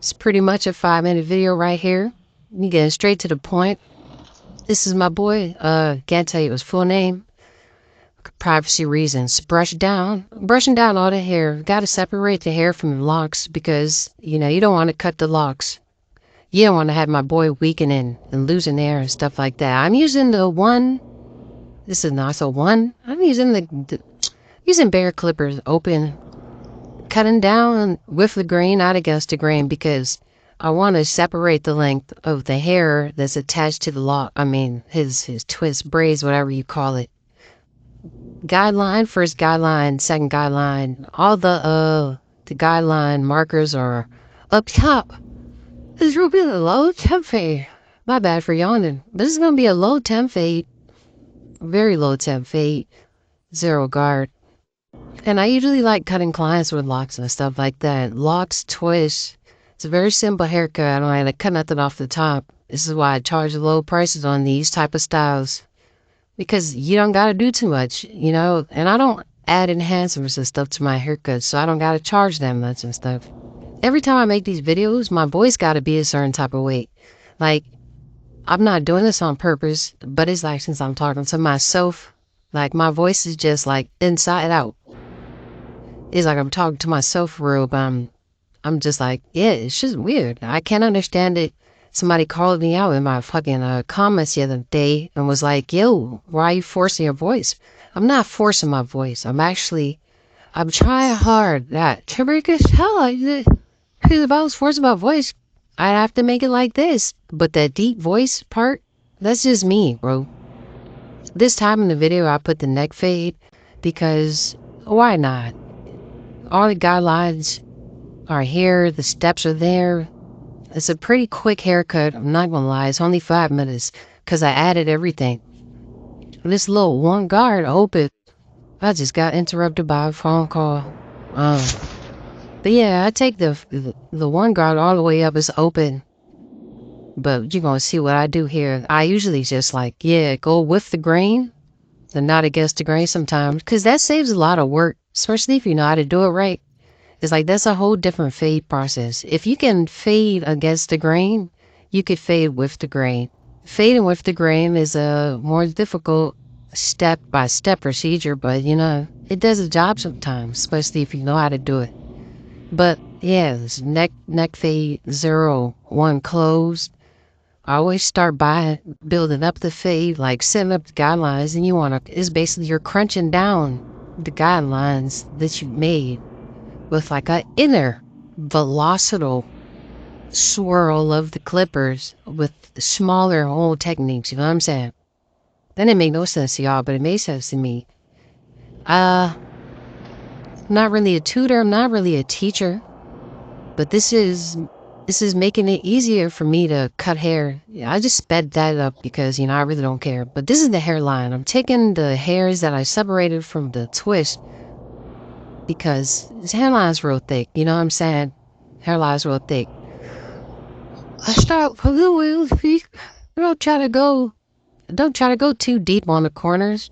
It's pretty much a 5-minute video right here. You getting straight to the point. This is my boy. Can't tell you his full name. Privacy reasons. Brushing down all the hair. Got to separate the hair from the locks because, you don't want to cut the locks. You don't want to have my boy weakening and losing hair and stuff like that. I'm using the one. This is not so one. I'm using using bare clippers open. Cutting down with the grain, not against the grain, because I want to separate the length of the hair that's attached to the lock. I mean, his twist, braids, whatever you call it. Guideline, first guideline, second guideline. All the guideline markers are up top. This will be a low temp fade. My bad for yawning. This is going to be a low temp fade. Very low temp fade. Zero guard. And I usually like cutting clients with locks and stuff like that. Locks, twists. It's a very simple haircut. I don't have to cut nothing off the top. This is why I charge low prices on these type of styles. Because you don't got to do too much, And I don't add enhancements and stuff to my haircuts, so I don't got to charge that much and stuff. Every time I make these videos, my voice got to be a certain type of weight. Like, I'm not doing this on purpose, but it's like since I'm talking to myself, like my voice is just like inside out. It's like I'm talking to myself for real, but I'm just like, yeah, it's just weird. I can't understand it. Somebody called me out in my fucking comments the other day and was like, yo, why are you forcing your voice? I'm not forcing my voice. I'm trying hard to make it sound like this. Because if I was forcing my voice, I'd have to make it like this. But that deep voice part, that's just me, bro. This time in the video, I put the neck fade because why not? All the guidelines are here. The steps are there. It's a pretty quick haircut. I'm not going to lie. It's only 5 minutes because I added everything. This little one guard open. I just got interrupted by a phone call. But yeah, I take the one guard all the way up. It's open. But you're going to see what I do here. I usually just go with the grain and not against the grain sometimes. Because that saves a lot of work. Especially if you know how to do it right. It's like that's a whole different fade process. If you can fade against the grain, you could fade with the grain. Fading with the grain is a more difficult step-by-step procedure, but it does a job sometimes, especially if you know how to do it. But yeah, this neck fade 0, 1 closed. I always start by building up the fade, like setting up the guidelines, and it's basically you're crunching down the guidelines that you made with like an inner velocital swirl of the clippers with smaller hole techniques, you know what I'm saying? That didn't make no sense to y'all, but it made sense to me. I'm not really a tutor, I'm not really a teacher, but this is making it easier for me to cut hair. Yeah, I just sped that up because, I really don't care. But this is the hairline. I'm taking the hairs that I separated from the twist because this hairline's real thick. You know what I'm saying? Hairline's real thick. I start from the wheel feet. Don't try to go too deep on the corners.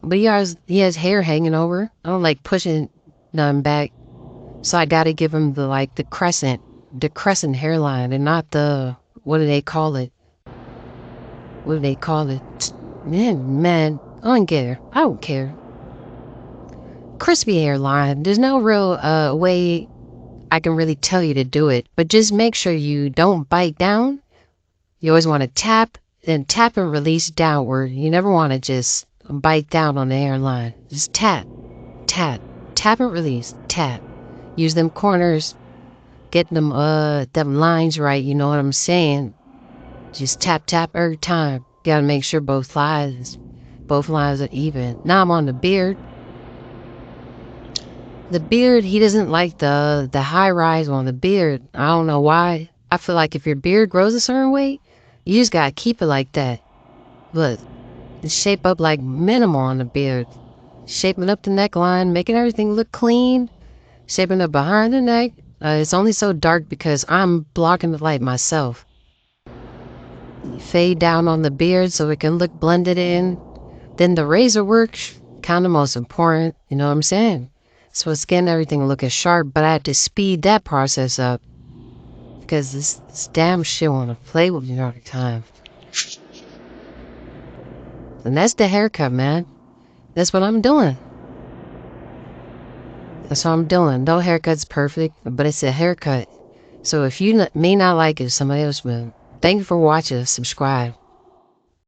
But he has hair hanging over. I don't like pushing none back. So I gotta give him the crescent hairline and not what do they call it? Man, I don't care. Crispy hairline. There's no real way I can really tell you to do it, but just make sure you don't bite down. You always want to tap and release downward. You never want to just bite down on the hairline. Just tap and release, tap. Use them corners. Get them lines right, you know what I'm saying? Just tap every time. Gotta make sure both lines are even. Now I'm on the beard. The beard, he doesn't like the high rise on the beard. I don't know why. I feel like if your beard grows a certain way, you just gotta keep it like that. Look, shape up like minimal on the beard. Shaping up the neckline, making everything look clean. Shaping up behind the neck. It's only so dark because I'm blocking the light myself. Fade down on the beard so it can look blended in. Then the razor work, kind of most important, you know what I'm saying? So it's getting everything looking sharp, but I had to speed that process up. because this damn shit wanna play with me all the time. And that's the haircut, man. That's what I'm doing. That's what I'm doing. No haircut's perfect, but it's a haircut. So if you may not like it, somebody else will. Thank you for watching. Subscribe.